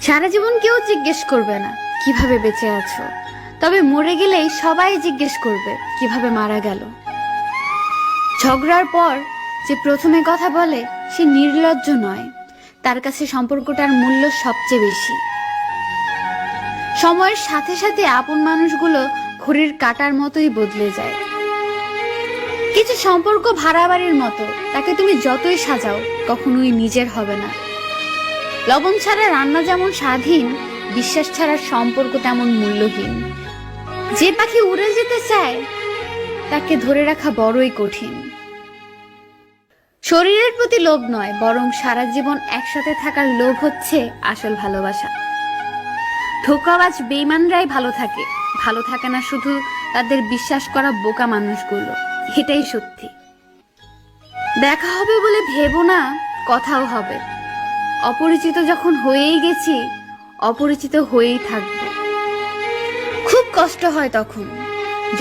সারা জীবন কেউ জিজ্ঞেস করবে না কিভাবে বেঁচে আছো, তবে মরে গেলেই সবাই জিজ্ঞেস করবে কিভাবে মারা গেল। ঝগড়ার পর যে প্রথমে কথা বলে সে নির্লজ্জ নয়, তার কাছে সম্পর্কটার মূল্য সবচেয়ে বেশি। সময়ের সাথে সাথে আপন মানুষগুলো ঘড়ির কাঁটার মতোই বদলে যায়। কিছু সম্পর্ক ভাড়া বাড়ির মতো, তাকে তুমি যতই সাজাও কখনোই নিজের হবে না। লবণ ছাড়া রান্না যেমন স্বাধীন, বিশ্বাস ছাড়া সম্পর্ক তেমন মূল্যহীন। যে পাখি উড়ে যেতে চায় তাকে ধরে রাখা বড়ই কঠিন। শরীরের প্রতি লোভ নয়, বরং সারা জীবন একসাথে থাকার লোভ হচ্ছে আসল ভালোবাসা। ধোঁকাবাজ বেঈমানরাই ভালো থাকে, ভালো থাকে না শুধু তাদের বিশ্বাস করা বোকা মানুষগুলো। এটাই সত্যি। দেখা হবে বলে ভেবো না কথাও হবে। অপরিচিত যখন হয়েই গেছি, অপরিচিত হয়েই থাকবো। খুব কষ্ট হয় তখন,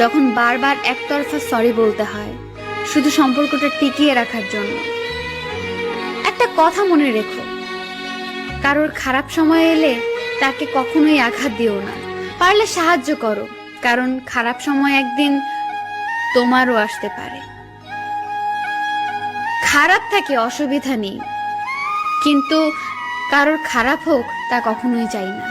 যখন বারবার একতরফা সরি বলতে হয় শুধু সম্পর্কটা টিকিয়ে রাখার জন্য। একটা কথা মনে রেখো, কারোর খারাপ সময় এলে তাকে কখনোই আঘাত দিও না। পারলে সাহায্য করো, কারণ খারাপ সময় একদিন তোমারও আসতে পারে। খারাপ থাকে অসুবিধা নেই, কিন্তু কারোর খারাপ হোক তা কখনোই চাই না।